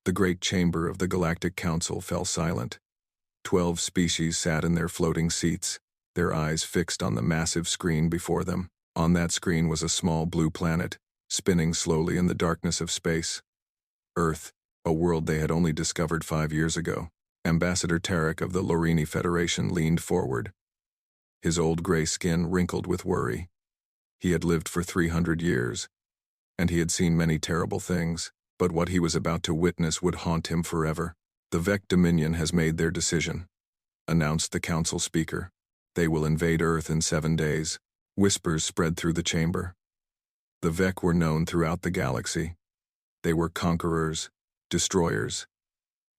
The great chamber of the Galactic Council fell silent. 12 species sat in their floating seats, their eyes fixed on the massive screen before them. On that screen was a small blue planet, spinning slowly in the darkness of space. Earth, a world they had only discovered 5 years ago. Ambassador Tarek of the Lorini Federation leaned forward. His old gray skin wrinkled with worry. He had lived for 300 years, and he had seen many terrible things, but what he was about to witness would haunt him forever. The Vec Dominion has made their decision, announced the council speaker. They will invade Earth in 7 days. Whispers spread through the chamber. The Vec were known throughout the galaxy. They were conquerors, destroyers.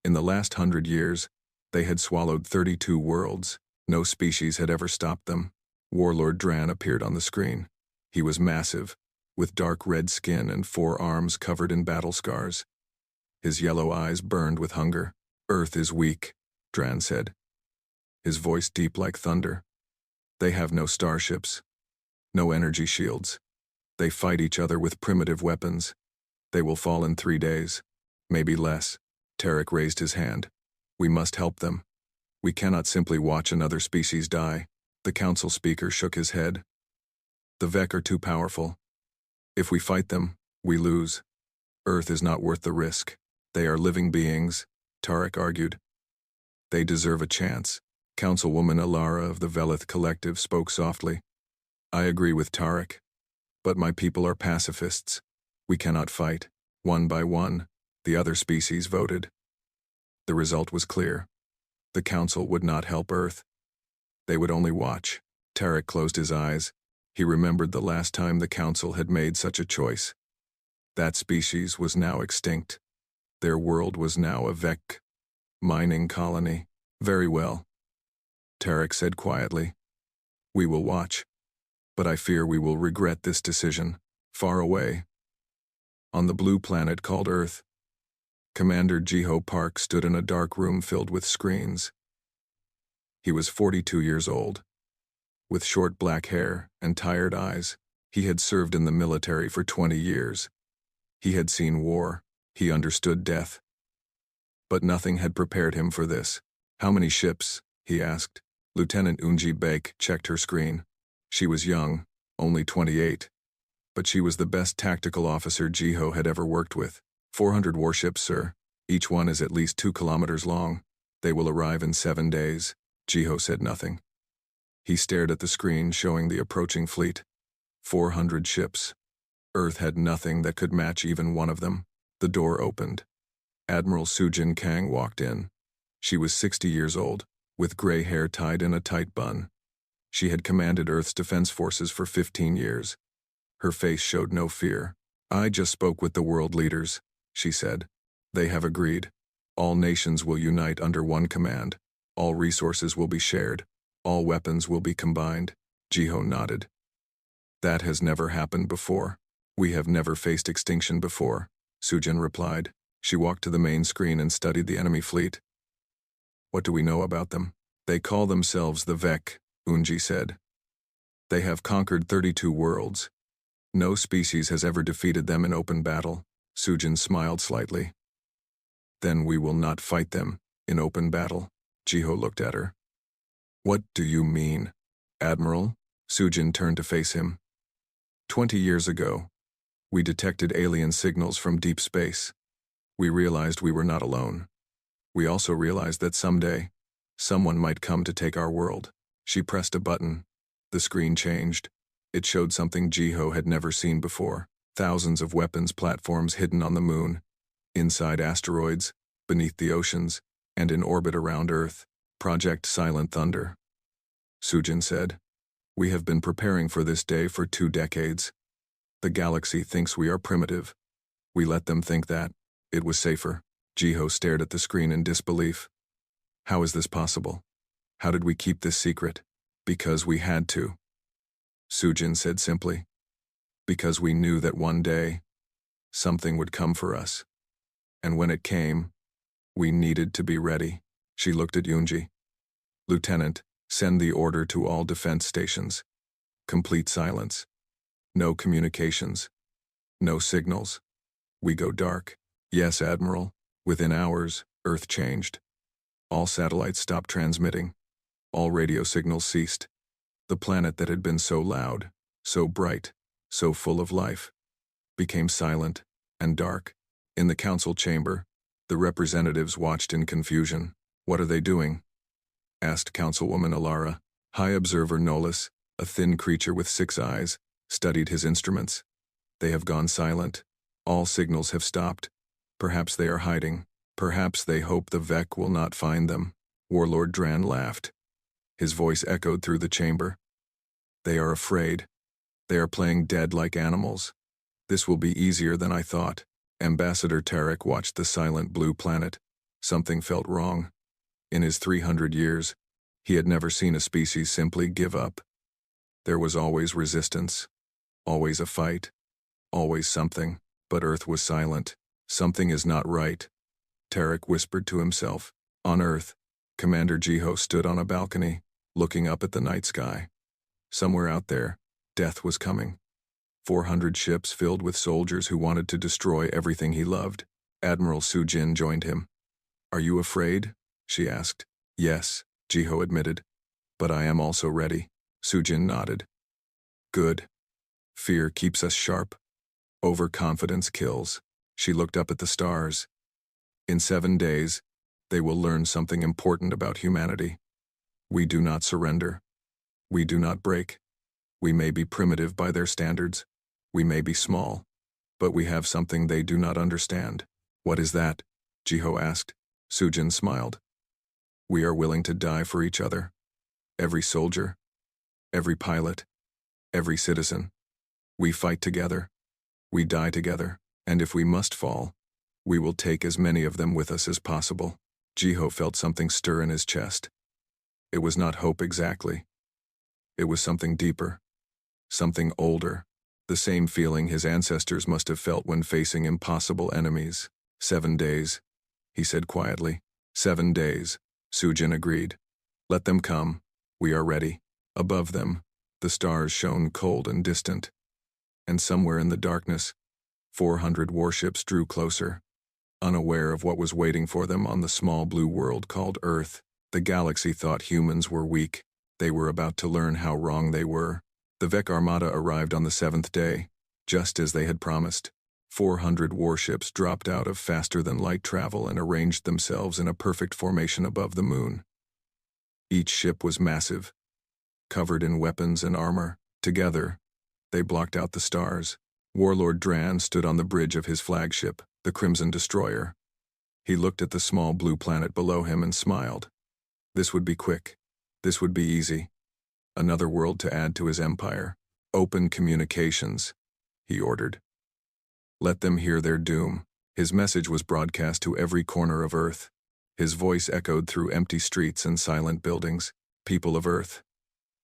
In the last 100 years, they had swallowed 32 worlds. No species had ever stopped them. Warlord Dran appeared on the screen. He was massive, with dark red skin and 4 arms covered in battle scars. His yellow eyes burned with hunger. Earth is weak, Dran said, his voice deep like thunder. They have no starships, no energy shields. They fight each other with primitive weapons. They will fall in 3 days, maybe less. Tarek raised his hand. We must help them. We cannot simply watch another species die. The council speaker shook his head. The Vec are too powerful. If we fight them, we lose. Earth is not worth the risk. They are living beings, Tarek argued. They deserve a chance. Councilwoman Alara of the Velith Collective spoke softly. I agree with Tarek. But my people are pacifists. We cannot fight. One by one, the other species voted. The result was clear. The council would not help Earth. They would only watch. Tarek closed his eyes. He remembered the last time the council had made such a choice. That species was now extinct. Their world was now a Vec mining colony. Very well, Tarek said quietly. We will watch. But I fear we will regret this decision. Far away, on the blue planet called Earth, Commander Jiho Park stood in a dark room filled with screens. He was 42 years old. With short black hair and tired eyes, he had served in the military for 20 years. He had seen war. He understood death. But nothing had prepared him for this. How many ships? He asked. Lieutenant Unji Baek checked her screen. She was young, only 28. But she was the best tactical officer Jiho had ever worked with. 400 warships, sir. Each one is at least 2 kilometers long. They will arrive in 7 days. Jiho said nothing. He stared at the screen showing the approaching fleet. 400 ships. Earth had nothing that could match even one of them. The door opened. Admiral Sujin Kang walked in. She was 60 years old, with gray hair tied in a tight bun. She had commanded Earth's defense forces for 15 years. Her face showed no fear. I just spoke with the world leaders, she said. They have agreed. All nations will unite under one command. All resources will be shared. All weapons will be combined. Jiho nodded. That has never happened before. We have never faced extinction before, Sujin replied. She walked to the main screen and studied the enemy fleet. What do we know about them? They call themselves the Vec, Unji said. They have conquered 32 worlds. No species has ever defeated them in open battle. Sujin smiled slightly. Then we will not fight them in open battle. Jiho looked at her. What do you mean, Admiral? Sujin turned to face him. 20 years ago, we detected alien signals from deep space. We realized we were not alone. We also realized that someday, someone might come to take our world. She pressed a button. The screen changed. It showed something Jiho had never seen before. Thousands of weapons platforms hidden on the moon, inside asteroids, beneath the oceans, and in orbit around Earth. Project Silent Thunder. Sujin said, we have been preparing for this day for 2 decades. The galaxy thinks we are primitive. We let them think that. It was safer. Jiho stared at the screen in disbelief. How is this possible? How did we keep this secret? Because we had to. Sujin said simply. Because we knew that one day, something would come for us. And when it came, we needed to be ready. She looked at Yunji. Lieutenant, send the order to all defense stations. Complete silence. No communications. No signals. We go dark. Yes, Admiral. Within hours, Earth changed. All satellites stopped transmitting. All radio signals ceased. The planet that had been so loud, so bright, so full of life, became silent and dark. In the council chamber, the representatives watched in confusion. "What are they doing?" asked Councilwoman Alara. High Observer Nolus, a thin creature with 6 eyes, studied his instruments. "They have gone silent. All signals have stopped. Perhaps they are hiding. Perhaps they hope the Vec will not find them." Warlord Dran laughed. His voice echoed through the chamber. "They are afraid. They are playing dead like animals. This will be easier than I thought." Ambassador Tarek watched the silent blue planet. Something felt wrong. In his 300 years, he had never seen a species simply give up. There was always resistance, always a fight, always something, but Earth was silent. "Something is not right," Tarek whispered to himself. On Earth, Commander Jiho stood on a balcony, looking up at the night sky. Somewhere out there, death was coming. 400 ships filled with soldiers who wanted to destroy everything he loved. Admiral Sujin joined him. "Are you afraid?" she asked. "Yes," Jiho admitted. "But I am also ready." Sujin nodded. "Good. Fear keeps us sharp. Overconfidence kills." She looked up at the stars. "In 7 days, they will learn something important about humanity. We do not surrender. We do not break. We may be primitive by their standards. We may be small. But we have something they do not understand." "What is that?" Jiho asked. Sujin smiled. "We are willing to die for each other. Every soldier, every pilot, every citizen. We fight together. We die together. And if we must fall, we will take as many of them with us as possible." Jiho felt something stir in his chest. It was not hope exactly. It was something deeper. Something older. The same feeling his ancestors must have felt when facing impossible enemies. 7 days, he said quietly. 7 days, Sujin agreed. "Let them come. We are ready." Above them, the stars shone cold and distant. And somewhere in the darkness, 400 warships drew closer, unaware of what was waiting for them on the small blue world called Earth. The galaxy thought humans were weak. They were about to learn how wrong they were. The Vec Armada arrived on the 7th day, just as they had promised. 400 warships dropped out of faster-than-light travel and arranged themselves in a perfect formation above the moon. Each ship was massive, covered in weapons and armor. Together, they blocked out the stars. Warlord Dran stood on the bridge of his flagship, the Crimson Destroyer. He looked at the small blue planet below him and smiled. This would be quick. This would be easy. Another world to add to his empire. "Open communications," he ordered. "Let them hear their doom." His message was broadcast to every corner of Earth. His voice echoed through empty streets and silent buildings. "People of Earth,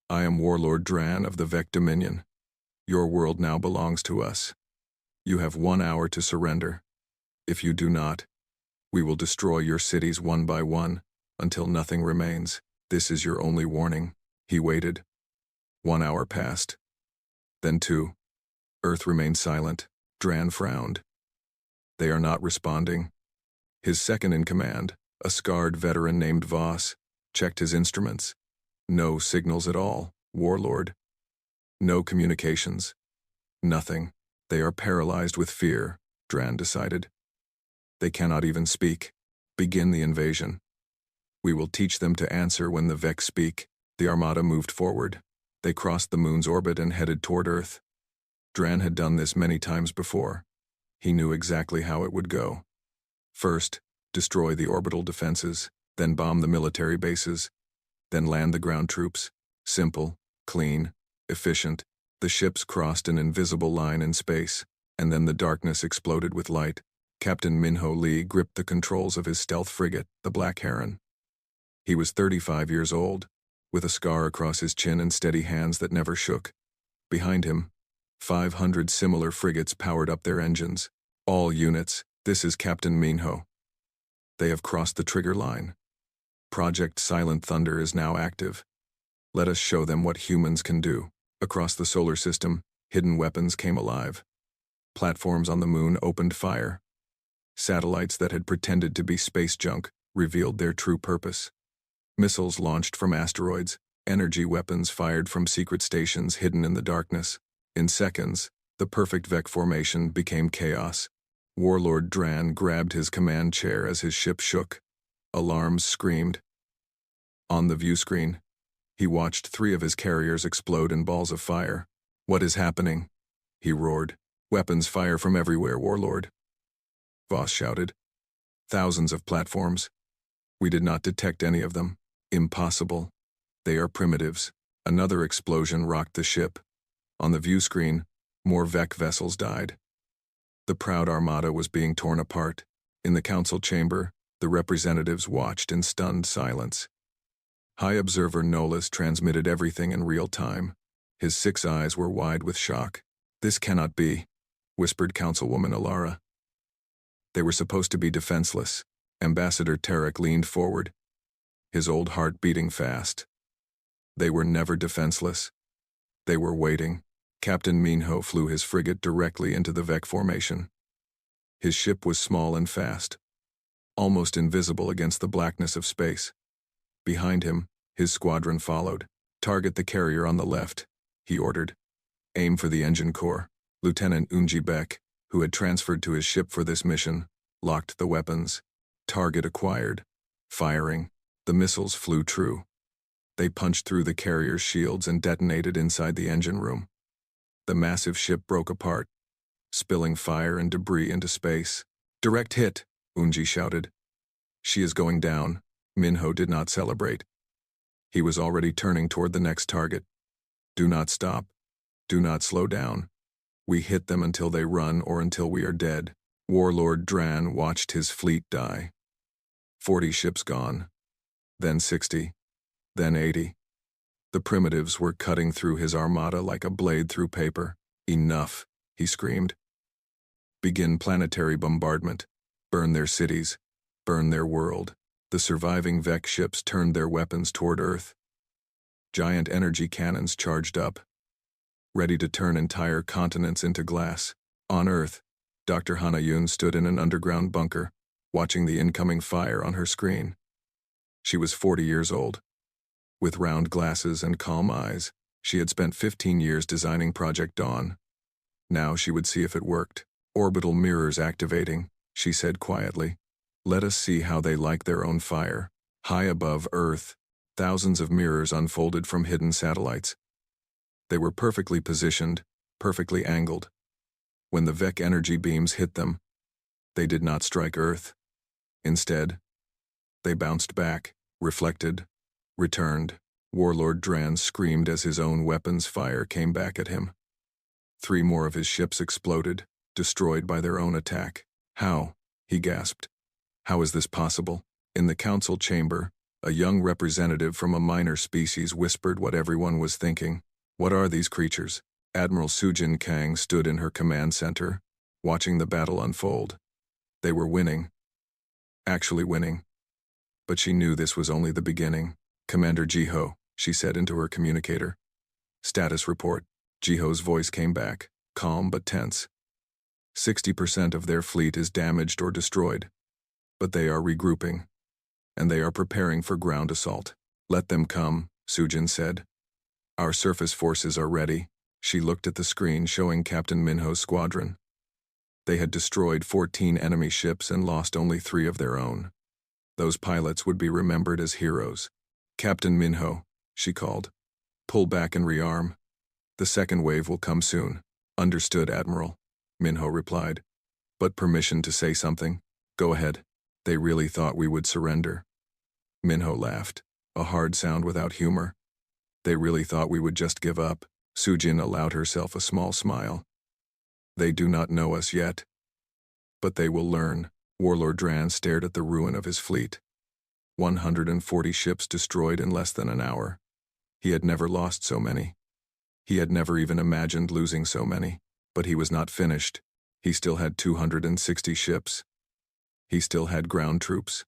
I am Warlord Dran of the Vec Dominion. Your world now belongs to us. You have 1 hour to surrender. If you do not, we will destroy your cities one by one, until nothing remains. This is your only warning." He waited. 1 hour passed. Then 2. Earth remained silent. Dran frowned. They are not responding. His second-in-command, a scarred veteran named Voss, checked his instruments. No signals at all, Warlord. No communications. Nothing. They are paralyzed with fear, Dran decided. They cannot even speak. Begin the invasion. We will teach them to answer when the Vec speak. The Armada moved forward. They crossed the moon's orbit and headed toward Earth. Dran had done this many times before. He knew exactly how it would go. First, destroy the orbital defenses, then bomb the military bases, then land the ground troops. Simple, clean, efficient. The ships crossed an invisible line in space, and then the darkness exploded with light. Captain Minho Lee gripped the controls of his stealth frigate, the Black Heron. He was 35 years old, with a scar across his chin and steady hands that never shook. Behind him, 500 similar frigates powered up their engines. All units, this is Captain Minho. They have crossed the trigger line. Project Silent Thunder is now active. Let us show them what humans can do. Across the solar system, hidden weapons came alive. Platforms on the moon opened fire. Satellites that had pretended to be space junk revealed their true purpose. Missiles launched from asteroids, energy weapons fired from secret stations hidden in the darkness. In seconds, the perfect Vec formation became chaos. Warlord Dran grabbed his command chair as his ship shook. Alarms screamed. On the view screen, he watched 3 of his carriers explode in balls of fire. "What is happening?" he roared. "Weapons fire from everywhere, Warlord," Voss shouted. "Thousands of platforms. We did not detect any of them. Impossible. They are primitives." Another explosion rocked the ship. On the view screen, more Vec vessels died. The proud armada was being torn apart. In the council chamber, the representatives watched in stunned silence. High Observer Nolis transmitted everything in real time. His 6 eyes were wide with shock. "This cannot be," whispered Councilwoman Alara. "They were supposed to be defenseless." Ambassador Tarek leaned forward, his old heart beating fast. They were never defenseless. They were waiting. Captain Minho flew his frigate directly into the Vec formation. His ship was small and fast, almost invisible against the blackness of space. Behind him, his squadron followed. "Target the carrier on the left," he ordered. "Aim for the engine core." Lieutenant Unji Beck, who had transferred to his ship for this mission, locked the weapons. Target acquired. Firing. The missiles flew true. They punched through the carrier's shields and detonated inside the engine room. The massive ship broke apart, spilling fire and debris into space. "Direct hit," Unji shouted. "She is going down." Minho did not celebrate. He was already turning toward the next target. "Do not stop. Do not slow down. We hit them until they run or until we are dead." Warlord Dran watched his fleet die. 40 ships gone. Then 60. Then 80. The primitives were cutting through his armada like a blade through paper. "Enough," he screamed. "Begin planetary bombardment. Burn their cities. Burn their world." The surviving Vec ships turned their weapons toward Earth. Giant energy cannons charged up, ready to turn entire continents into glass. On Earth, Dr. Hanayun stood in an underground bunker, watching the incoming fire on her screen. She was 40 years old. With round glasses and calm eyes, she had spent 15 years designing Project Dawn. Now she would see if it worked. "Orbital mirrors activating," she said quietly. "Let us see how they like their own fire." High above Earth, thousands of mirrors unfolded from hidden satellites. They were perfectly positioned, perfectly angled. When the Vec energy beams hit them, they did not strike Earth. Instead, they bounced back, reflected, returned. Warlord Dran screamed as his own weapons' fire came back at him. 3 more of his ships exploded, destroyed by their own attack. "How?" he gasped. "How is this possible?" In the council chamber, a young representative from a minor species whispered what everyone was thinking. "What are these creatures?" Admiral Sujin Kang stood in her command center, watching the battle unfold. They were winning. Actually winning. But she knew this was only the beginning. "Commander Jiho," she said into her communicator. "Status report." Jiho's voice came back, calm but tense. 60% of their fleet is damaged or destroyed. But they are regrouping. And they are preparing for ground assault. "Let them come," Sujin said. "Our surface forces are ready." She looked at the screen showing Captain Minho's squadron. They had destroyed 14 enemy ships and lost only 3 of their own. Those pilots would be remembered as heroes. "Captain Minho," she called. "Pull back and rearm. The second wave will come soon." "Understood, Admiral," Minho replied. "But permission to say something?" "Go ahead." "They really thought we would surrender." Minho laughed, a hard sound without humor. "They really thought we would just give up." Sujin allowed herself a small smile. "They do not know us yet. But they will learn." Warlord Dran stared at the ruin of his fleet. 140 ships destroyed in less than an hour. He had never lost so many. He had never even imagined losing so many. But he was not finished. He still had 260 ships. He still had ground troops.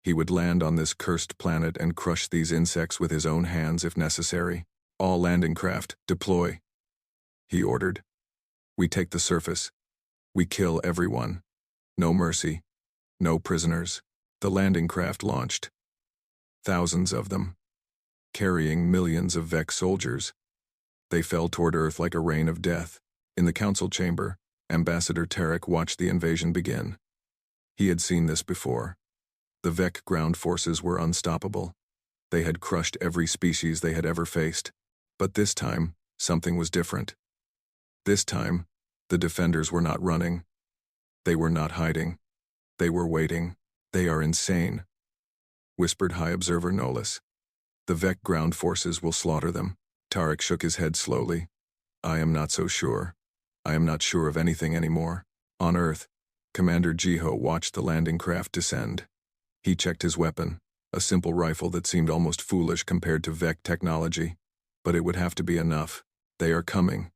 He would land on this cursed planet and crush these insects with his own hands if necessary. "All landing craft, deploy," he ordered. "We take the surface. We kill everyone. No mercy. No prisoners. The landing craft launched. Thousands of them, carrying millions of Vec soldiers. They fell toward Earth like a rain of death. In the council chamber, Ambassador Tarek watched the invasion begin. He had seen this before. The Vec ground forces were unstoppable. They had crushed every species they had ever faced. But this time, something was different. This time, the defenders were not running. They were not hiding. They were waiting. They are insane, whispered High Observer Nolis. The Vec ground forces will slaughter them. Tarek shook his head slowly. I am not so sure. I am not sure of anything anymore. On Earth, Commander Jiho watched the landing craft descend. He checked his weapon, a simple rifle that seemed almost foolish compared to Vec technology. But it would have to be enough. They are coming.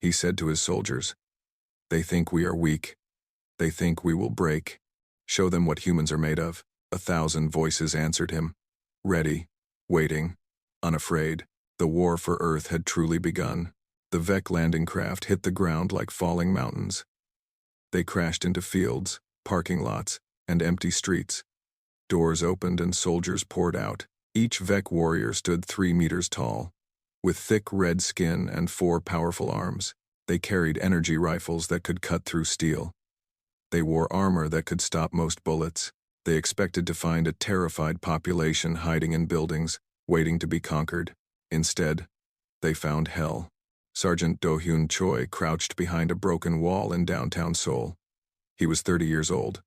He said to his soldiers. They think we are weak. They think we will break. Show them what humans are made of. 1,000 voices answered him. Ready, waiting, unafraid. The war for Earth had truly begun. The Vec landing craft hit the ground like falling mountains. They crashed into fields, parking lots, and empty streets. Doors opened and soldiers poured out. Each Vec warrior stood 3 meters tall. With thick red skin and 4 powerful arms, they carried energy rifles that could cut through steel. They wore armor that could stop most bullets. They expected to find a terrified population hiding in buildings, waiting to be conquered. Instead, they found hell. Sergeant Do-hyun Choi crouched behind a broken wall in downtown Seoul. He was 30 years old,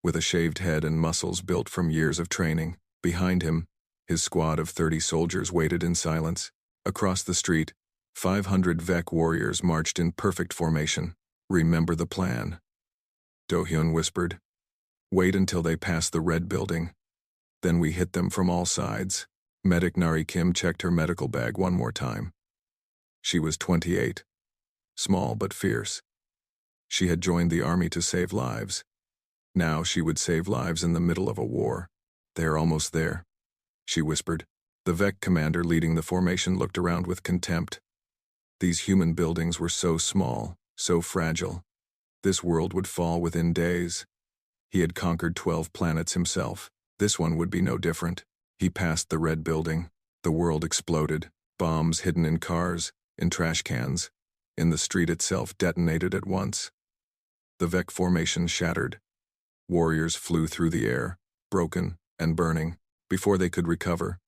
with a shaved head and muscles built from years of training. Behind him, his squad of 30 soldiers waited in silence. Across the street, 500 Vec warriors marched in perfect formation. Remember the plan, Do-hyun whispered. Wait until they pass the red building. Then we hit them from all sides. Medic Nari Kim checked her medical bag one more time. She was 28. Small but fierce. She had joined the army to save lives. Now she would save lives in the middle of a war. They are almost there, she whispered. The Vec commander leading the formation looked around with contempt. These human buildings were so small, so fragile. This world would fall within days. He had conquered 12 planets himself. This one would be no different. He passed the red building. The world exploded. Bombs hidden in cars, in trash cans, in the street itself detonated at once. The Vec formation shattered. Warriors flew through the air, broken and burning, before they could recover.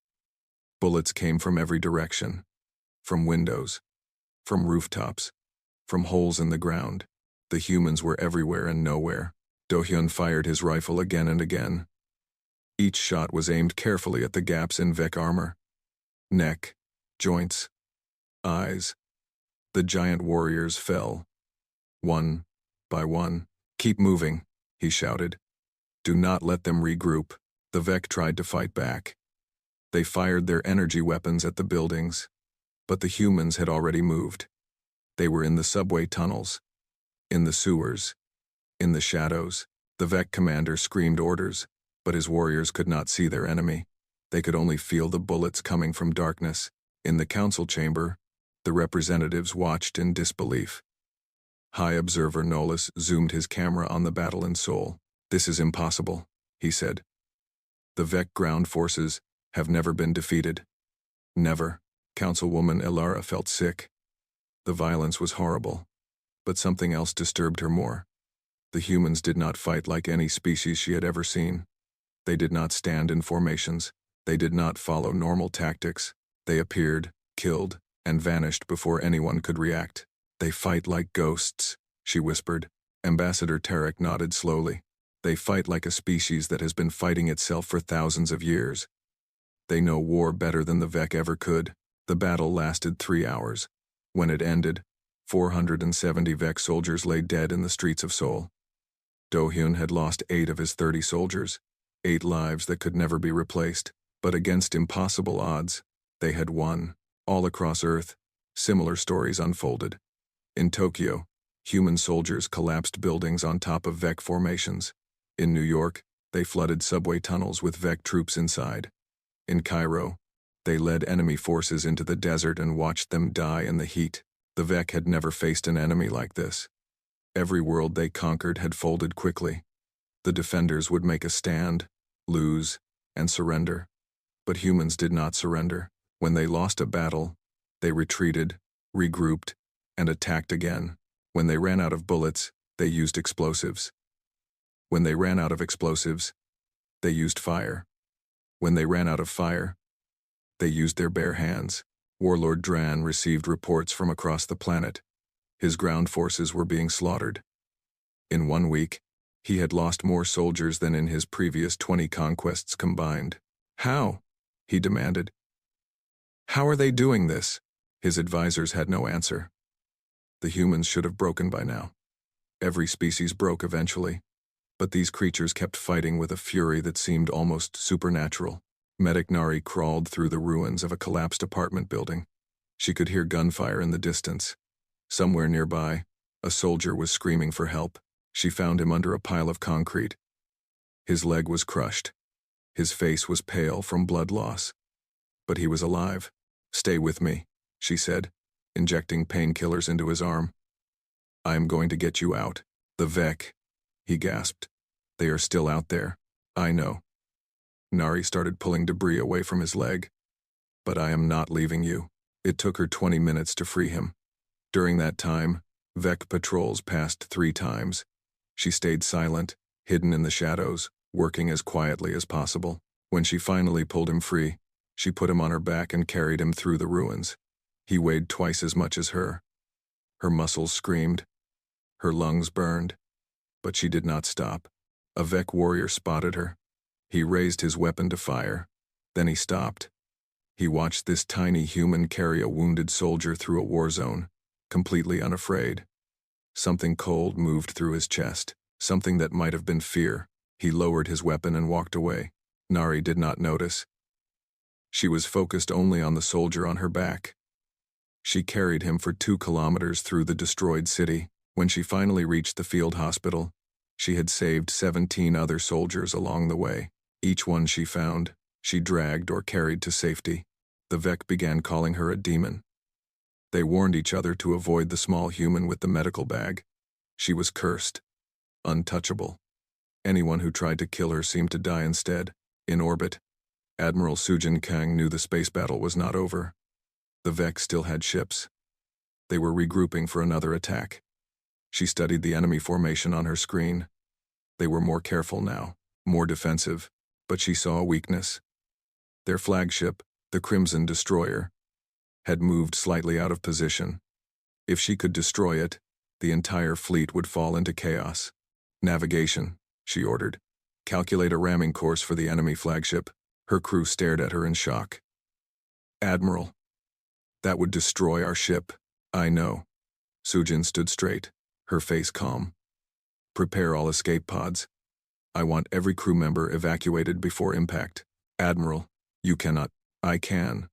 Bullets came from every direction. From windows, from rooftops, from holes in the ground. The humans were everywhere and nowhere. Do-hyun fired his rifle again and again. Each shot was aimed carefully at the gaps in Vec armor. Neck, joints, eyes. The giant warriors fell. One by one. Keep moving, he shouted. Do not let them regroup. The Vec tried to fight back. They fired their energy weapons at the buildings, but the humans had already moved. They were in the subway tunnels, in the sewers, in the shadows. The Vec commander screamed orders, but his warriors could not see their enemy. They could only feel the bullets coming from darkness. In the council chamber, the representatives watched in disbelief. High Observer Nolis zoomed his camera on the battle in Seoul. This is impossible, he said. The Vec ground forces have never been defeated. Never. Councilwoman Elara felt sick. The violence was horrible, but something else disturbed her more. The humans did not fight like any species she had ever seen. They did not stand in formations. They did not follow normal tactics. They appeared, killed, and vanished before anyone could react. They fight like ghosts, she whispered. Ambassador Tarek nodded slowly. They fight like a species that has been fighting itself for thousands of years. They know war better than the Vec ever could. The battle lasted 3 hours. When it ended, 470 Vec soldiers lay dead in the streets of Seoul. Do-hyun had lost 8 of his 30 soldiers, 8 lives that could never be replaced. But against impossible odds, they had won. All across Earth, similar stories unfolded. In Tokyo, human soldiers collapsed buildings on top of Vec formations. In New York, they flooded subway tunnels with Vec troops inside. In Cairo, they led enemy forces into the desert and watched them die in the heat. The Vec had never faced an enemy like this. Every world they conquered had folded quickly. The defenders would make a stand, lose, and surrender. But humans did not surrender. When they lost a battle, they retreated, regrouped, and attacked again. When they ran out of bullets, they used explosives. When they ran out of explosives, they used fire. When they ran out of fire, they used their bare hands. Warlord Dran received reports from across the planet. His ground forces were being slaughtered. In 1 week, he had lost more soldiers than in his previous 20 conquests combined. How? He demanded. How are they doing this? His advisors had no answer. The humans should have broken by now. Every species broke eventually, but these creatures kept fighting with a fury that seemed almost supernatural. Medic Nari crawled through the ruins of a collapsed apartment building. She could hear gunfire in the distance. Somewhere nearby, a soldier was screaming for help. She found him under a pile of concrete. His leg was crushed. His face was pale from blood loss. But he was alive. "Stay with me," she said, injecting painkillers into his arm. "I am going to get you out." "The Vec," he gasped. "They are still out there." "I know." Nari started pulling debris away from his leg. "But I am not leaving you." It took her 20 minutes to free him. During that time, Vec patrols passed 3 times. She stayed silent, hidden in the shadows, working as quietly as possible. When she finally pulled him free, she put him on her back and carried him through the ruins. He weighed twice as much as her. Her muscles screamed. Her lungs burned. But she did not stop. A Vec warrior spotted her. He raised his weapon to fire. Then he stopped. He watched this tiny human carry a wounded soldier through a war zone, completely unafraid. Something cold moved through his chest, something that might have been fear. He lowered his weapon and walked away. Nari did not notice. She was focused only on the soldier on her back. She carried him for 2 kilometers through the destroyed city. When she finally reached the field hospital, she had saved 17 other soldiers along the way. Each one she found, she dragged or carried to safety. The Vec began calling her a demon. They warned each other to avoid the small human with the medical bag. She was cursed, untouchable. Anyone who tried to kill her seemed to die instead. In orbit, Admiral Sujin Kang knew the space battle was not over. The Vec still had ships. They were regrouping for another attack. She studied the enemy formation on her screen. They were more careful now, more defensive, but she saw a weakness. Their flagship, the Crimson Destroyer, had moved slightly out of position. If she could destroy it, the entire fleet would fall into chaos. "Navigation," she ordered. "Calculate a ramming course for the enemy flagship." Her crew stared at her in shock. "Admiral, that would destroy our ship." "I know." Sujin stood straight, her face calm. "Prepare all escape pods. I want every crew member evacuated before impact." "Admiral, you cannot." "I can."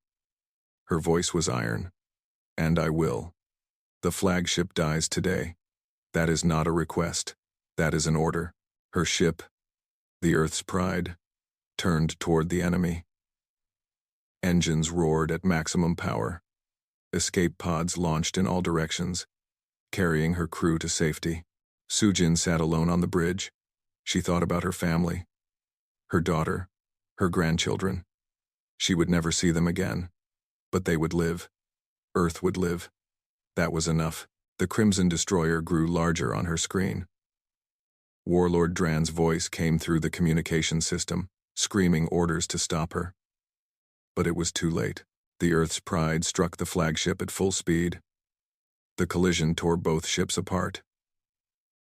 Her voice was iron. "And I will. The flagship dies today. That is not a request. That is an order." Her ship, the Earth's Pride, turned toward the enemy. Engines roared at maximum power. Escape pods launched in all directions, carrying her crew to safety. Sujin sat alone on the bridge. She thought about her family, her daughter, her grandchildren. She would never see them again, but they would live. Earth would live. That was enough. The Crimson Destroyer grew larger on her screen. Warlord Dran's voice came through the communication system, screaming orders to stop her. But it was too late. The Earth's Pride struck the flagship at full speed. The collision tore both ships apart.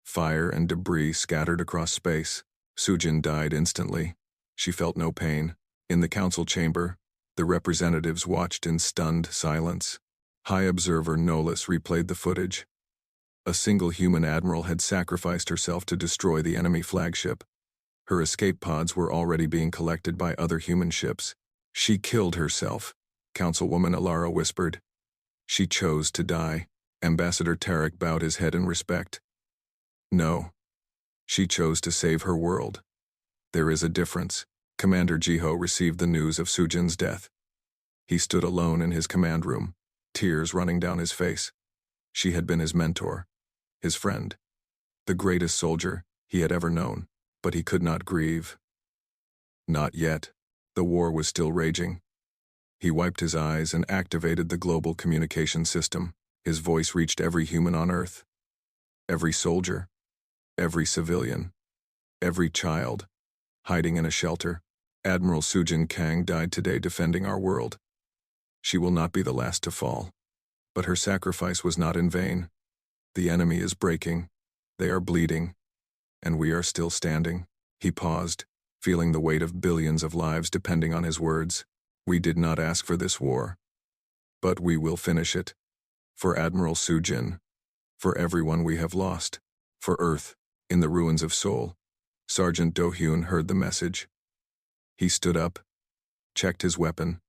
Fire and debris scattered across space. Sujin died instantly. She felt no pain. In the council chamber, the representatives watched in stunned silence. High Observer Nolis replayed the footage. A single human admiral had sacrificed herself to destroy the enemy flagship. Her escape pods were already being collected by other human ships. "She killed herself," Councilwoman Alara whispered. "She chose to die." Ambassador Tarek bowed his head in respect. "No. She chose to save her world. There is a difference." Commander Jiho received the news of Sujin's death. He stood alone in his command room, tears running down his face. She had been his mentor, his friend. the greatest soldier he had ever known, but he could not grieve. Not yet. The war was still raging. He wiped his eyes and activated the global communication system. His voice reached every human on Earth. Every soldier, every civilian, every child, hiding in a shelter. Admiral Sujin Kang died today defending our world. She will not be the last to fall. But her sacrifice was not in vain. The enemy is breaking. They are bleeding. And we are still standing. He paused, feeling the weight of billions of lives depending on his words. We did not ask for this war. But we will finish it. For Admiral Sujin. For everyone we have lost. For Earth, in the ruins of Seoul. Sergeant Do-hyun heard the message. He stood up, checked his weapon,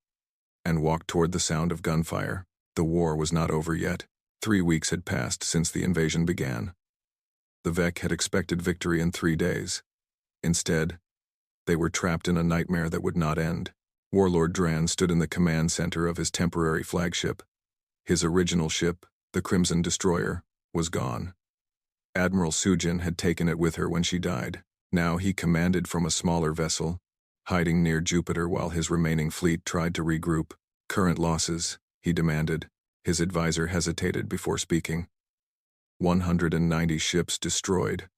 and walked toward the sound of gunfire. The war was not over yet. 3 weeks had passed since the invasion began. The Vec had expected victory in 3 days. Instead, they were trapped in a nightmare that would not end. Warlord Dran stood in the command center of his temporary flagship. His original ship, the Crimson Destroyer, was gone. Admiral Sujin had taken it with her when she died. Now he commanded from a smaller vessel, hiding near Jupiter while his remaining fleet tried to regroup. Current losses, he demanded. His advisor hesitated before speaking. 190 ships destroyed.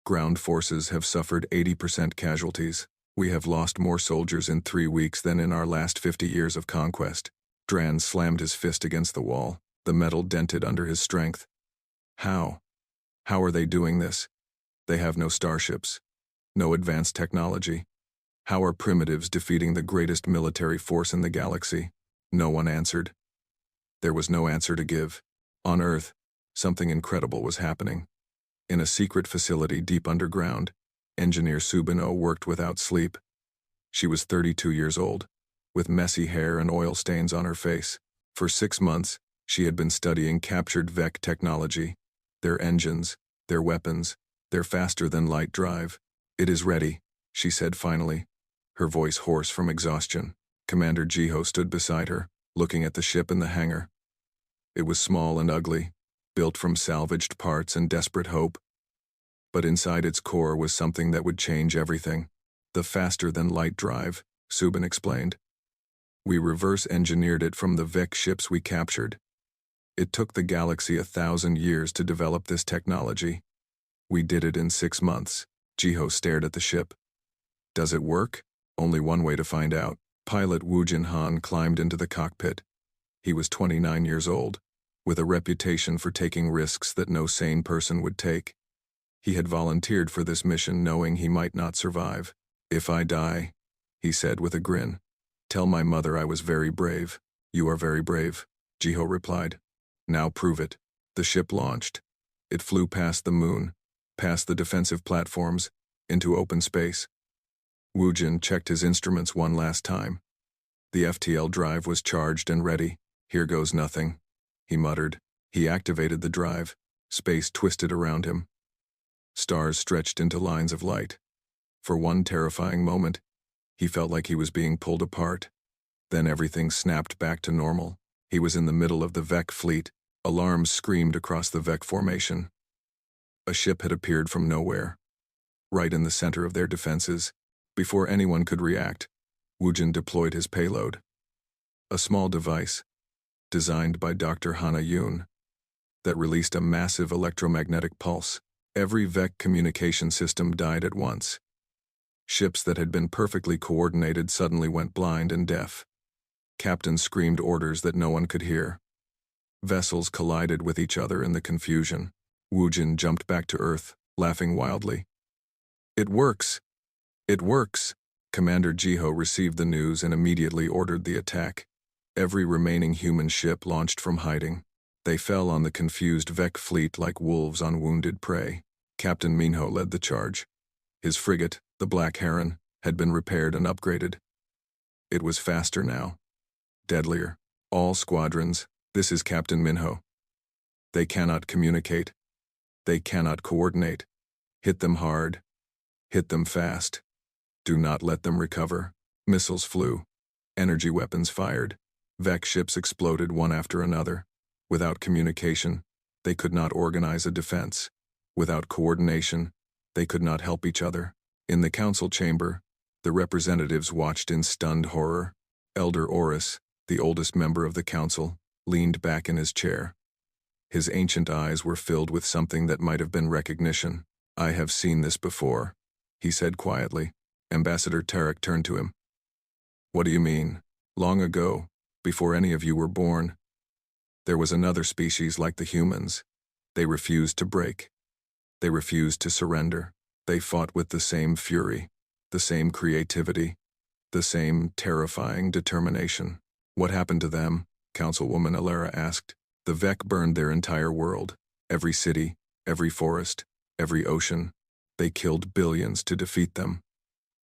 Ground forces have suffered 80% casualties. We have lost more soldiers in 3 weeks than in our last 50 years of conquest. Dran slammed his fist against the wall. The metal dented under his strength. How? How are they doing this? They have no starships. No advanced technology. How are primitives defeating the greatest military force in the galaxy? No one answered. There was no answer to give. On Earth, something incredible was happening. In a secret facility deep underground, engineer Subino worked without sleep. She was 32 years old, with messy hair and oil stains on her face. For 6 months, she had been studying captured Vec technology, their engines, their weapons, their faster-than-light drive. It is ready, she said finally, her voice hoarse from exhaustion. Commander Jiho stood beside her, looking at the ship in the hangar. It was small and ugly, built from salvaged parts and desperate hope. But inside its core was something that would change everything. The faster-than-light drive, Subin explained. We reverse-engineered it from the Vec ships we captured. It took the galaxy 1,000 years to develop this technology. We did it in 6 months. Jiho stared at the ship. Does it work? Only one way to find out. Pilot Woo Jin-han climbed into the cockpit. He was 29 years old, with a reputation for taking risks that no sane person would take. He had volunteered for this mission knowing he might not survive. If I die, he said with a grin, tell my mother I was very brave. You are very brave, Jiho replied. Now prove it. The ship launched. It flew past the moon, past the defensive platforms, into open space. Woojin checked his instruments one last time. The FTL drive was charged and ready. Here goes nothing, he muttered. He activated the drive. Space twisted around him. Stars stretched into lines of light. For one terrifying moment, he felt like he was being pulled apart. Then everything snapped back to normal. He was in the middle of the Vec fleet. Alarms screamed across the Vec formation. A ship had appeared from nowhere, right in the center of their defenses. Before anyone could react, Woojin deployed his payload. A small device, designed by Dr. Hana Yoon, that released a massive electromagnetic pulse. Every Vec communication system died at once. Ships that had been perfectly coordinated suddenly went blind and deaf. Captains screamed orders that no one could hear. Vessels collided with each other in the confusion. Woojin jumped back to Earth, laughing wildly. It works! It works! Commander Jiho received the news and immediately ordered the attack. Every remaining human ship launched from hiding. They fell on the confused Vec fleet like wolves on wounded prey. Captain Minho led the charge. His frigate, the Black Heron, had been repaired and upgraded. It was faster now. Deadlier. All squadrons, this is Captain Minho. They cannot communicate. They cannot coordinate. Hit them hard. Hit them fast. Do not let them recover. Missiles flew. Energy weapons fired. Vec ships exploded one after another. Without communication, they could not organize a defense. Without coordination, they could not help each other. In the council chamber, the representatives watched in stunned horror. Elder Orus, the oldest member of the council, leaned back in his chair. His ancient eyes were filled with something that might have been recognition. "I have seen this before," he said quietly. Ambassador Tarek turned to him. "What do you mean?" "Long ago, before any of you were born, there was another species like the humans. They refused to break. They refused to surrender. They fought with the same fury, the same creativity, the same terrifying determination." "What happened to them?" Councilwoman Alara asked. "The Vec burned their entire world, every city, every forest, every ocean. They killed billions to defeat them."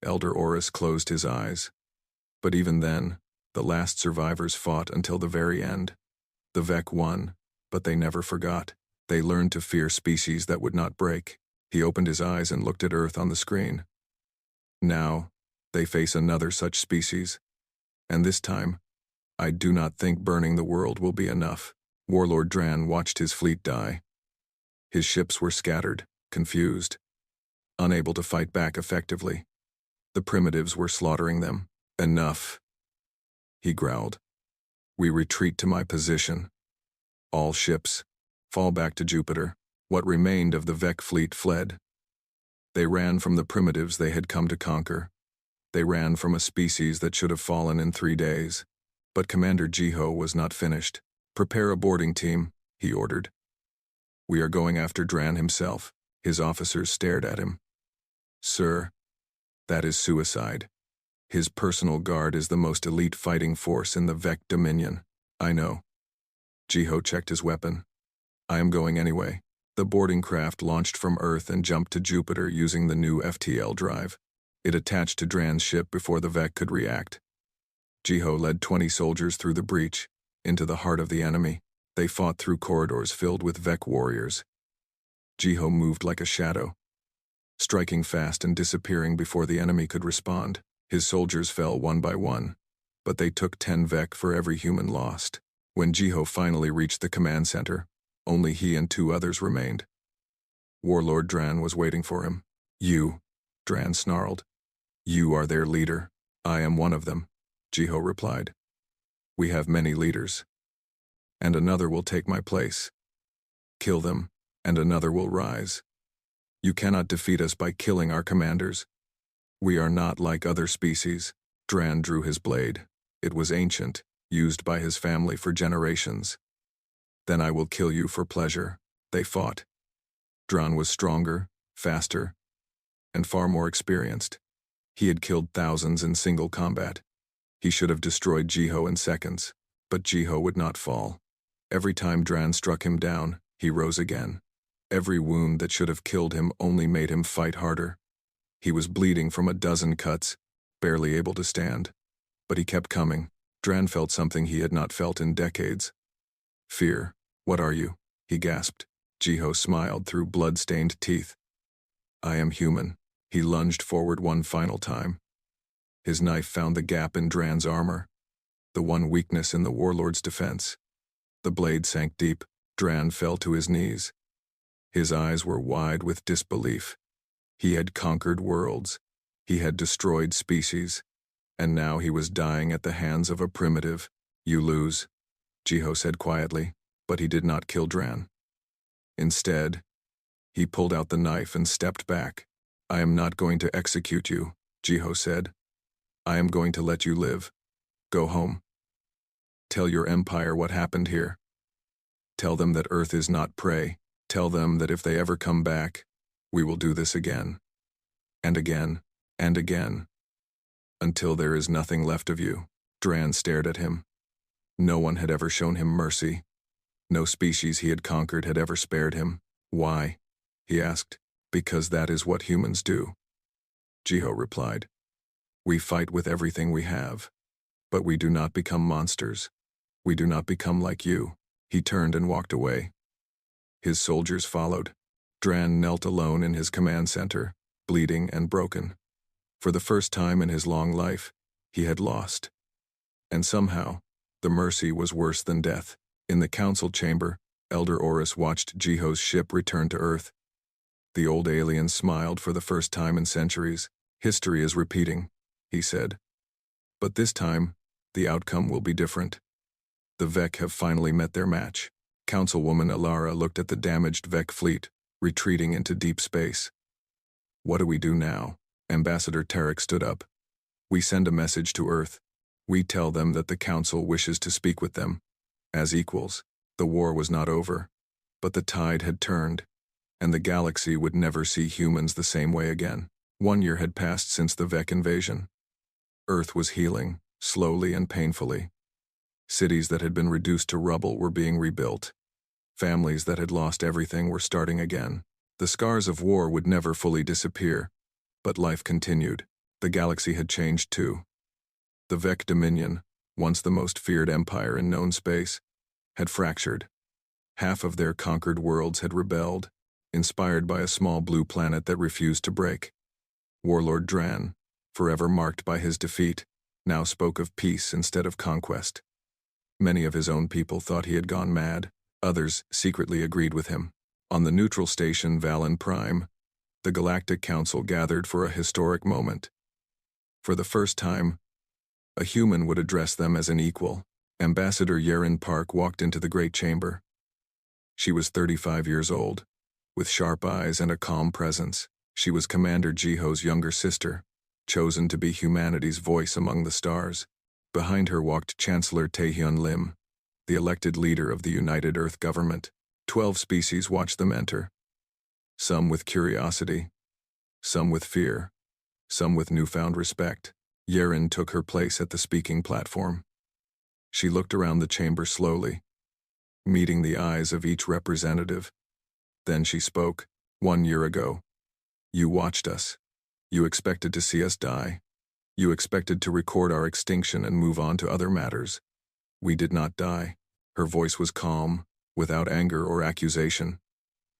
Elder Orus closed his eyes. But even then, the last survivors fought until the very end. The Vec won, but they never forgot. They learned to fear species that would not break. He opened his eyes and looked at Earth on the screen. Now, they face another such species. And this time, I do not think burning the world will be enough. Warlord Dran watched his fleet die. His ships were scattered, confused, unable to fight back effectively. The primitives were slaughtering them. "Enough," he growled. "We retreat to my position. All ships, fall back to Jupiter." What remained of the Vec fleet fled. They ran from the primitives they had come to conquer. They ran from a species that should have fallen in 3 days. But Commander Jiho was not finished. "Prepare a boarding team," he ordered. "We are going after Dran himself." His officers stared at him. "Sir, that is suicide. His personal guard is the most elite fighting force in the Vec Dominion." "I know." Jiho checked his weapon. "I am going anyway." The boarding craft launched from Earth and jumped to Jupiter using the new FTL drive. It attached to Dran's ship before the Vec could react. Jiho led 20 soldiers through the breach, into the heart of the enemy. They fought through corridors filled with Vec warriors. Jiho moved like a shadow, striking fast and disappearing before the enemy could respond. His soldiers fell one by one, but they took 10 Vec for every human lost. When Jiho finally reached the command center, only he and 2 others remained. Warlord Dran was waiting for him. "You," Dran snarled. "You are their leader." "I am one of them," Jiho replied. "We have many leaders. And another will take my place. Kill them, and another will rise. You cannot defeat us by killing our commanders. We are not like other species." Dran drew his blade. It was ancient, used by his family for generations. "Then I will kill you for pleasure." They fought. Dran was stronger, faster, and far more experienced. He had killed thousands in single combat. He should have destroyed Jiho in seconds, but Jiho would not fall. Every time Dran struck him down, he rose again. Every wound that should have killed him only made him fight harder. He was bleeding from a dozen cuts, barely able to stand. But he kept coming. Dran felt something he had not felt in decades. "Fear. What are you?" he gasped. Jiho smiled through blood-stained teeth. "I am human." He lunged forward one final time. His knife found the gap in Dran's armor, the one weakness in the warlord's defense. The blade sank deep. Dran fell to his knees. His eyes were wide with disbelief. He had conquered worlds. He had destroyed species. And now he was dying at the hands of a primitive. "You lose," Jiho said quietly, but he did not kill Dran. Instead, he pulled out the knife and stepped back. "I am not going to execute you," Jiho said. "I am going to let you live. Go home. Tell your empire what happened here. Tell them that Earth is not prey. Tell them that if they ever come back, we will do this again. And again, and again. Until there is nothing left of you." Dran stared at him. No one had ever shown him mercy. No species he had conquered had ever spared him. "Why?" he asked. "Because that is what humans do," Jiho replied. "We fight with everything we have. But we do not become monsters. We do not become like you." He turned and walked away. His soldiers followed. Dran knelt alone in his command center, bleeding and broken. For the first time in his long life, he had lost. And somehow, the mercy was worse than death. In the council chamber, Elder Orus watched Jiho's ship return to Earth. The old alien smiled for the first time in centuries. History is repeating, he said. But this time, the outcome will be different. The Vec have finally met their match. Councilwoman Alara looked at the damaged Vec fleet, retreating into deep space. What do we do now? Ambassador Tarek stood up. We send a message to Earth. We tell them that the Council wishes to speak with them. As equals, the war was not over. But the tide had turned, and the galaxy would never see humans the same way again. 1 year had passed since the Vec invasion. Earth was healing, slowly and painfully. Cities that had been reduced to rubble were being rebuilt. Families that had lost everything were starting again. The scars of war would never fully disappear, but life continued. The galaxy had changed too. The Vec Dominion, once the most feared empire in known space, had fractured. Half of their conquered worlds had rebelled, inspired by a small blue planet that refused to break. Warlord Dran, forever marked by his defeat, now spoke of peace instead of conquest. Many of his own people thought he had gone mad. Others secretly agreed with him. On the neutral station Valen Prime, the Galactic Council gathered for a historic moment. For the first time, a human would address them as an equal. Ambassador Yaren Park walked into the great chamber. She was 35 years old, with sharp eyes and a calm presence. She was Commander Jiho's younger sister, chosen to be humanity's voice among the stars. Behind her walked Chancellor Taehyun Lim, the elected leader of the United Earth government. 12 species watched them enter. Some with curiosity, some with fear, some with newfound respect. Yaren took her place at the speaking platform. She looked around the chamber slowly, meeting the eyes of each representative. Then she spoke. 1 year ago, you watched us. You expected to see us die. You expected to record our extinction and move on to other matters. We did not die. Her voice was calm, without anger or accusation.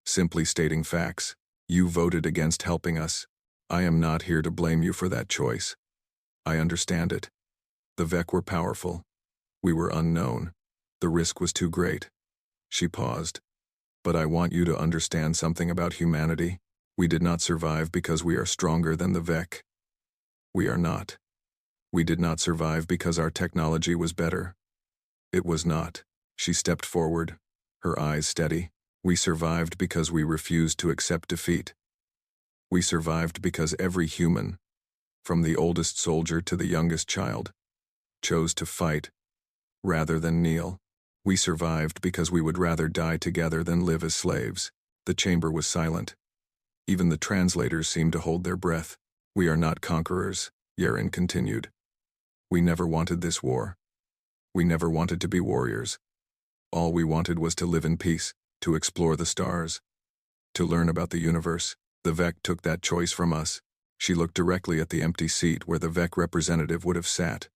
Simply stating facts. You voted against helping us. I am not here to blame you for that choice. I understand it. The Vec were powerful. We were unknown. The risk was too great. She paused. But I want you to understand something about humanity. We did not survive because we are stronger than the Vec. We are not. We did not survive because our technology was better. It was not. She stepped forward, her eyes steady. We survived because we refused to accept defeat. We survived because every human, from the oldest soldier to the youngest child, chose to fight rather than kneel. We survived because we would rather die together than live as slaves. The chamber was silent. Even the translators seemed to hold their breath. We are not conquerors, Yaren continued. We never wanted this war. We never wanted to be warriors. All we wanted was to live in peace, to explore the stars, to learn about the universe. The Vec took that choice from us. She looked directly at the empty seat where the Vec representative would have sat.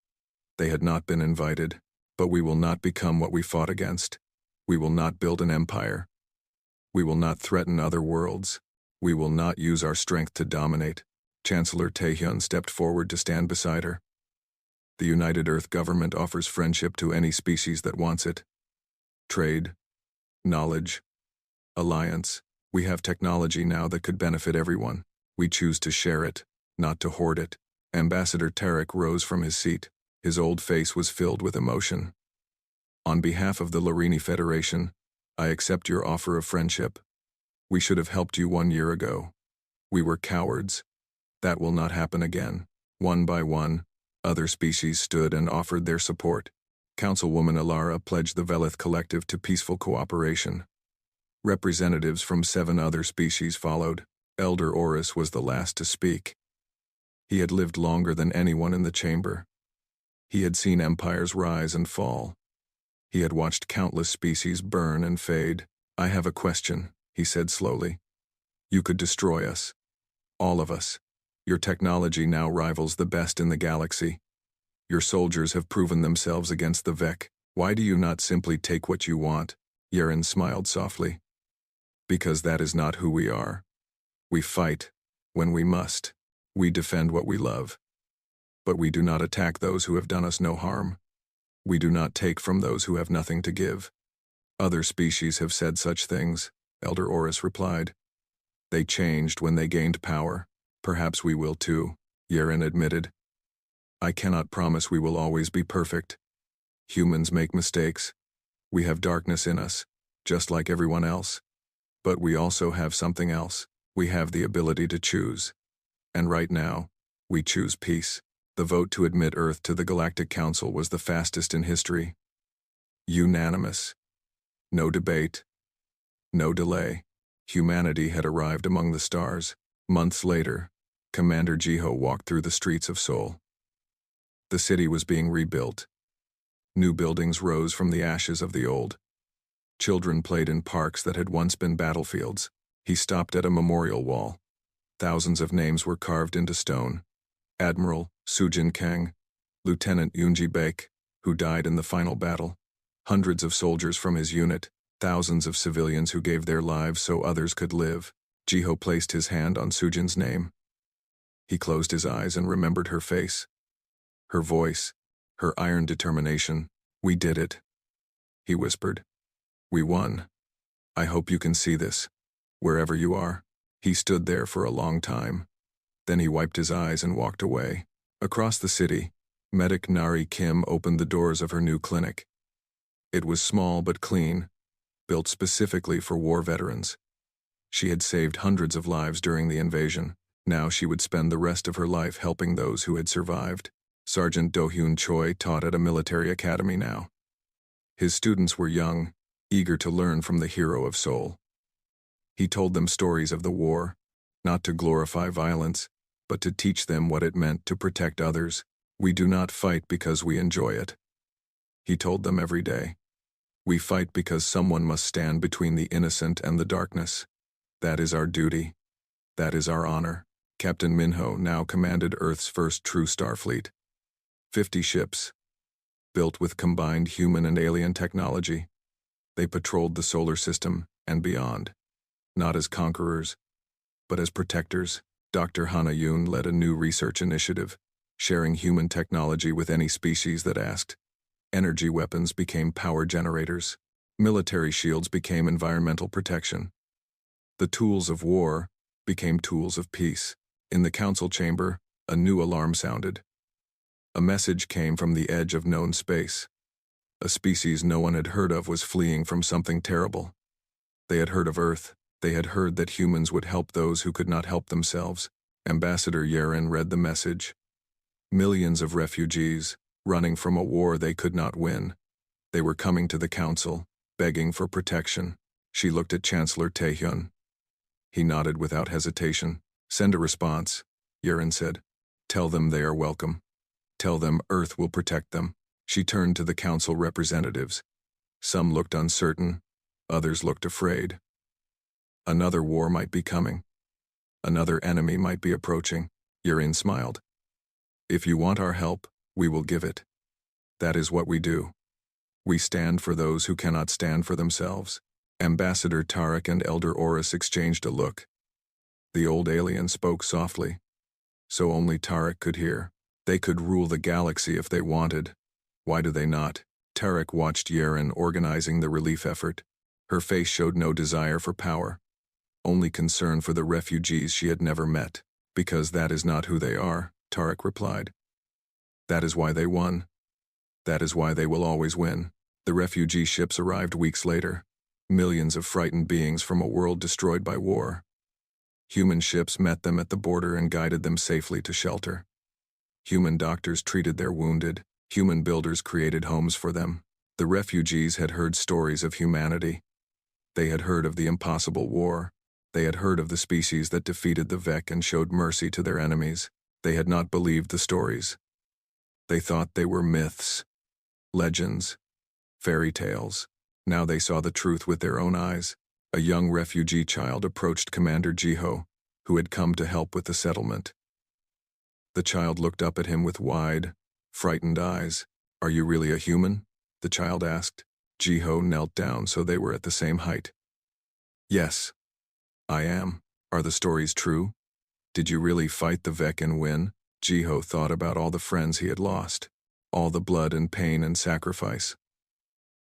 They had not been invited, but we will not become what we fought against. We will not build an empire. We will not threaten other worlds. We will not use our strength to dominate. Chancellor Taehyun stepped forward to stand beside her. The United Earth government offers friendship to any species that wants it. Trade, knowledge, alliance. We have technology now that could benefit everyone. We choose to share it, not to hoard it. Ambassador Tarek rose from his seat. His old face was filled with emotion. On behalf of the Larini Federation, I accept your offer of friendship. We should have helped you 1 year ago. We were cowards. That will not happen again. One by one, other species stood and offered their support. Councilwoman Alara pledged the Velith Collective to peaceful cooperation. Representatives from 7 other species followed. Elder Oris was the last to speak. He had lived longer than anyone in the chamber. He had seen empires rise and fall. He had watched countless species burn and fade. I have a question, he said slowly. You could destroy us. All of us. Your technology now rivals the best in the galaxy. Your soldiers have proven themselves against the Vec. Why do you not simply take what you want? Yaren smiled softly. Because that is not who we are. We fight when we must. We defend what we love. But we do not attack those who have done us no harm. We do not take from those who have nothing to give. Other species have said such things, Elder Oris replied. They changed when they gained power. Perhaps we will too, Yeren admitted. I cannot promise we will always be perfect. Humans make mistakes. We have darkness in us, just like everyone else. But we also have something else. We have the ability to choose. And right now, we choose peace. The vote to admit Earth to the Galactic Council was the fastest in history. Unanimous. No debate. No delay. Humanity had arrived among the stars. Months later, Commander Jiho walked through the streets of Seoul. The city was being rebuilt. New buildings rose from the ashes of the old. Children played in parks that had once been battlefields. He stopped at a memorial wall. Thousands of names were carved into stone. Admiral Sujin Kang, Lieutenant Yoonji Baek, who died in the final battle, hundreds of soldiers from his unit, thousands of civilians who gave their lives so others could live. Jiho placed his hand on Sujin's name. He closed his eyes and remembered her face. Her voice, her iron determination. We did it. He whispered. We won. I hope you can see this, wherever you are. He stood there for a long time. Then he wiped his eyes and walked away. Across the city, medic Nari Kim opened the doors of her new clinic. It was small but clean, built specifically for war veterans. She had saved hundreds of lives during the invasion. Now she would spend the rest of her life helping those who had survived. Sergeant Do-hyun Choi taught at a military academy now. His students were young, eager to learn from the hero of Seoul. He told them stories of the war, not to glorify violence, but to teach them what it meant to protect others. We do not fight because we enjoy it. He told them every day. We fight because someone must stand between the innocent and the darkness. That is our duty. That is our honor. Captain Minho now commanded Earth's first true starfleet. 50 ships, built with combined human and alien technology. They patrolled the solar system and beyond, not as conquerors, but as protectors. Dr. Hana Yoon led a new research initiative, sharing human technology with any species that asked. Energy weapons became power generators. Military shields became environmental protection. The tools of war became tools of peace. In the council chamber, a new alarm sounded. A message came from the edge of known space. A species no one had heard of was fleeing from something terrible. They had heard of Earth. They had heard that humans would help those who could not help themselves. Ambassador Yeren read the message. Millions of refugees, running from a war they could not win. They were coming to the council, begging for protection. She looked at Chancellor Taehyun. He nodded without hesitation. Send a response, Yeren said. Tell them they are welcome. Tell them Earth will protect them. She turned to the council representatives. Some looked uncertain, others looked afraid. Another war might be coming. Another enemy might be approaching. Yeren smiled. If you want our help, we will give it. That is what we do. We stand for those who cannot stand for themselves. Ambassador Tarek and Elder Oris exchanged a look. The old alien spoke softly, so only Tarek could hear. They could rule the galaxy if they wanted. Why do they not? Tarek watched Yeren organizing the relief effort. Her face showed no desire for power, only concern for the refugees she had never met. Because that is not who they are, Tarek replied. That is why they won. That is why they will always win. The refugee ships arrived weeks later. Millions of frightened beings from a world destroyed by war. Human ships met them at the border and guided them safely to shelter. Human doctors treated their wounded. Human builders created homes for them. The refugees had heard stories of humanity. They had heard of the impossible war. They had heard of the species that defeated the Vec and showed mercy to their enemies. They had not believed the stories. They thought they were myths, legends, fairy tales. Now they saw the truth with their own eyes. A young refugee child approached Commander Jiho, who had come to help with the settlement. The child looked up at him with wide, frightened eyes. Are you really a human? The child asked. Jiho knelt down so they were at the same height. Yes, I am. Are the stories true? Did you really fight the Vec and win? Jiho thought about all the friends he had lost, all the blood and pain and sacrifice,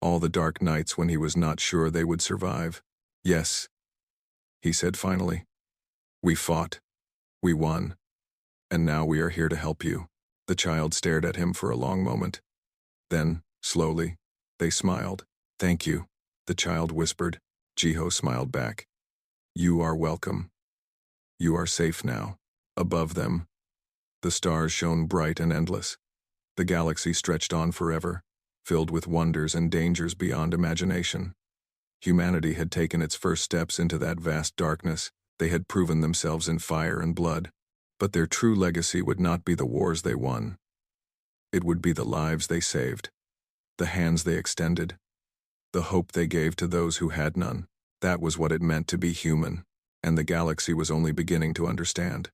all the dark nights when he was not sure they would survive. Yes, he said finally. We fought. We won. And now we are here to help you." The child stared at him for a long moment. Then, slowly, they smiled. "Thank you," the child whispered. Jiho smiled back. "You are welcome. You are safe now." Above them, the stars shone bright and endless. The galaxy stretched on forever, filled with wonders and dangers beyond imagination. Humanity had taken its first steps into that vast darkness. They had proven themselves in fire and blood. But their true legacy would not be the wars they won. It would be the lives they saved, the hands they extended, the hope they gave to those who had none. That was what it meant to be human, and the galaxy was only beginning to understand.